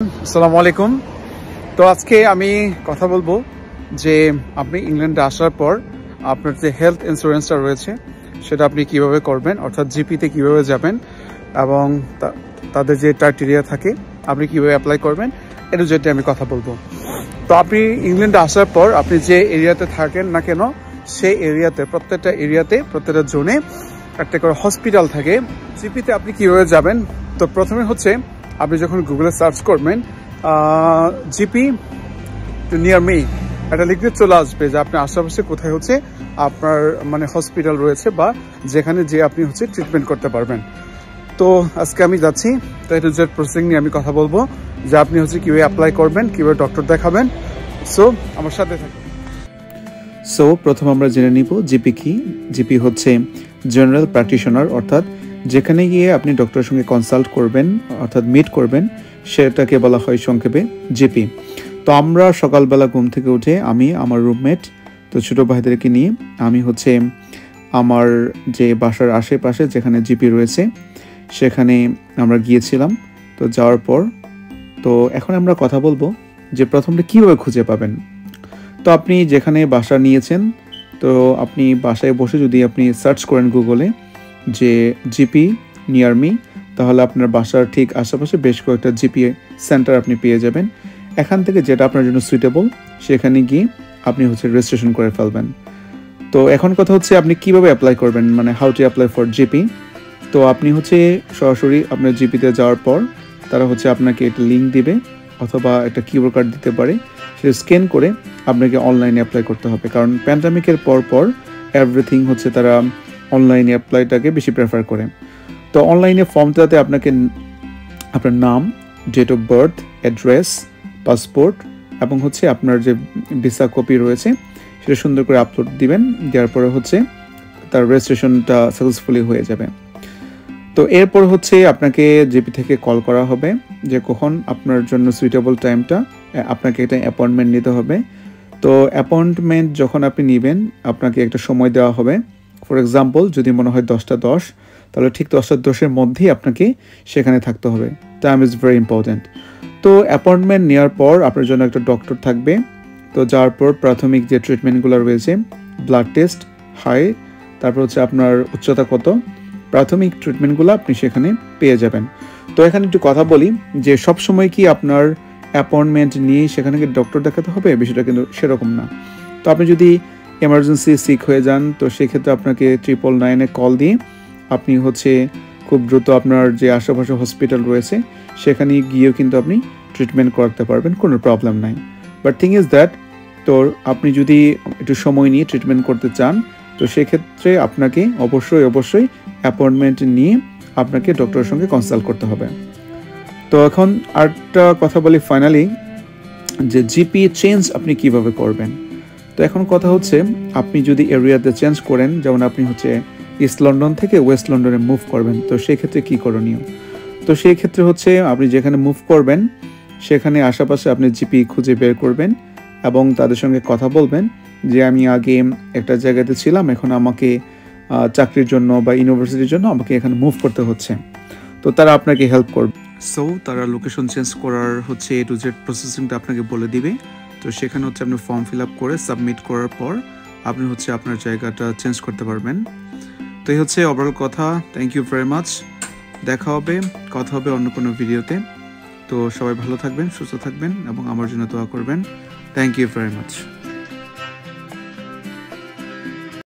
আসসালামু আলাইকুম। তো আজকে আমি কথা বলবো যে আপনি ইংল্যান্ডে আসার পর আপনার যে হেলথ ইন্স্যুরেন্সটা রয়েছে সেটা আপনি কিভাবে করবেন, অর্থাৎ জিপিতে কিভাবে যাবেন এবং তাদের যে ক্রাইটেরিয়া থাকে আপনি কিভাবে অ্যাপ্লাই করবেন, এটা যেটা আমি কথা বলবো। তো আপনি ইংল্যান্ডে আসার পর আপনি যে এরিয়াতে থাকেন না কেন সেই এরিয়াতে প্রত্যেকটা জোনে একটা করে হসপিটাল থাকে। জিপিতে আপনি কিভাবে যাবেন, তো প্রথমে হচ্ছে আপনি যখন গুগলে সার্চ করবেন জিপি নিয়ার মি, এটা লিখতে চলে আসবে যে আপনার আশেপাশে কোথায় হচ্ছে আপনার মানে হসপিটাল রয়েছে বা যেখানে যে আপনি হচ্ছে ট্রিটমেন্ট করতে পারবেন। তো আজকে আমি যাচ্ছি, তো এটা যে প্রসেসিং নিয়ে আমি কথা বলবো যে আপনি হচ্ছে কীভাবে অ্যাপ্লাই করবেন, কীভাবে ডক্টর দেখাবেন। সো আমার সাথে থাকুন। সো প্রথম আমরা জেনে নিব জিপি কি। জিপি হচ্ছে জেনারেল প্র্যাকটিশনার, অর্থাৎ যেখানে গিয়ে আপনি ডক্টরের সঙ্গে কনসাল্ট করবেন অর্থাৎ মিট করবেন, সেটাকে বলা হয় সংক্ষেপে জিপি। তো আমরা সকালবেলা ঘুম থেকে উঠে আমি আমার রুমমেট তো ছোটো ভাইদেরকে নিয়ে আমি হচ্ছে আমার যে বাসার আশেপাশে যেখানে জিপি রয়েছে সেখানে আমরা গিয়েছিলাম। তো যাওয়ার পর তো এখন আমরা কথা বলবো যে প্রথমটা কীভাবে খুঁজে পাবেন। তো আপনি যেখানে বাসা নিয়েছেন, তো আপনি বাসায় বসে যদি আপনি সার্চ করেন গুগলে যে জিপি নিয়ার মি, তাহলে আপনার বাসার ঠিক আশেপাশে বেশ কয়েকটা জিপি সেন্টার আপনি পেয়ে যাবেন। এখান থেকে যেটা আপনার জন্য সুইটেবল সেখানে গিয়ে আপনি হচ্ছে রেজিস্ট্রেশন করে ফেলবেন। তো এখন কথা হচ্ছে আপনি কিভাবে অ্যাপ্লাই করবেন, মানে how to apply for GP. তো আপনি হচ্ছে সরাসরি আপনার জিপিতে যাওয়ার পর তারা হচ্ছে আপনাকে একটা লিঙ্ক দিবে অথবা একটা কিউআর কার্ড দিতে পারে, সেটা স্ক্যান করে আপনাকে অনলাইনে অ্যাপ্লাই করতে হবে। কারণ প্যান্ডামিকের পর এভরিথিং হচ্ছে তারা অনলাইনে অ্যাপ্লাইটাকে বেশি প্রেফার করে। তো অনলাইনে ফর্মটাতে আপনাকে আপনার নাম, date of birth, address, passport এবং হচ্ছে আপনার যে ভিসা কপি রয়েছে সেটা সুন্দর করে আপলোড দিবেন। দেওয়ার পরে হচ্ছে তার রেজিস্ট্রেশনটা সাকসেসফুলি হয়ে যাবে। তো এরপর হচ্ছে আপনাকে জিপি থেকে কল করা হবে যে কখন আপনার জন্য সুইটেবল টাইমটা, আপনাকে একটা অ্যাপয়েন্টমেন্ট নিতে হবে। তো অ্যাপয়েন্টমেন্ট যখন আপনি নেবেন আপনাকে একটা সময় দেওয়া হবে। ফর এক্সাম্পল যদি মনে হয় 10টা 10, তাহলে ঠিক 10টা 10-এর মধ্যেই আপনাকে সেখানে থাকতে হবে। Time is very important. তো অ্যাপয়েন্টমেন্ট নেওয়ার পর আপনার জন্য একটা ডক্টর থাকবে। তো যাওয়ার পর প্রাথমিক যে ট্রিটমেন্টগুলো রয়েছে, ব্লাড টেস্ট, হাইট, তারপর হচ্ছে আপনার উচ্চতা কত, প্রাথমিক ট্রিটমেন্টগুলো আপনি সেখানে পেয়ে যাবেন। তো এখানে একটু কথা বলি যে সবসময় কি আপনার অ্যাপয়েন্টমেন্ট নিয়ে সেখানে কি ডক্টর দেখাতে হবে, বিষয়টা কিন্তু সেরকম না। তো আপনি যদি এমার্জেন্সি সিক হয়ে যান তো সেক্ষেত্রে আপনাকে 999-এ কল দিয়ে আপনি হচ্ছে খুব দ্রুত আপনার যে আশেপাশে হসপিটাল রয়েছে সেখানে গিয়েও কিন্তু আপনি ট্রিটমেন্ট করাতে পারবেন, কোনো প্রবলেম নাই। বাট থিং ইজ দ্যাট, তো আপনি যদি একটু সময় নিয়ে ট্রিটমেন্ট করতে চান তো সেক্ষেত্রে আপনাকে অবশ্যই অ্যাপয়েন্টমেন্ট নিয়ে আপনাকে ডক্টরের সঙ্গে কনসাল্ট করতে হবে। তো এখন আরেকটা কথা বলি ফাইনালি, যে জিপি চেঞ্জ আপনি কিভাবে করবেন। তো এখন কথা হচ্ছে আপনি যদি এরিয়াতে চেঞ্জ করেন, যেমন আপনি হচ্ছে ইস্ট লন্ডন থেকে ওয়েস্ট লন্ডনে মুভ করবেন, তো সেই ক্ষেত্রে কী করণীয়। তো সেই ক্ষেত্রে হচ্ছে আপনি যেখানে মুভ করবেন সেখানে আশেপাশে আপনি জিপি খুঁজে বের করবেন এবং তাদের সঙ্গে কথা বলবেন যে আমি আগে একটা জায়গাতে ছিলাম, এখন আমাকে চাকরির জন্য বা ইউনিভার্সিটির জন্য আমাকে এখানে মুভ করতে হচ্ছে। তো তারা আপনাকে হেল্প করবে। সো তারা লোকেশন চেঞ্জ করার হচ্ছে এ টু জেড প্রসেসিংটা আপনাকে বলে দিবে। তো সেখানে হচ্ছে আপনি ফর্ম ফিল আপ করে সাবমিট করার পর আপনি হচ্ছে আপনার জায়গাটা চেঞ্জ করতে পারবেন। তো এই হচ্ছে ওভারঅল কথা। Thank you very much. কথা হবে অন্য কোনো ভিডিওতে। তো সবাই ভালো থাকবেন, সুস্থ থাকবেন এবং আমার জন্য দোয়া করবেন। Thank you very much.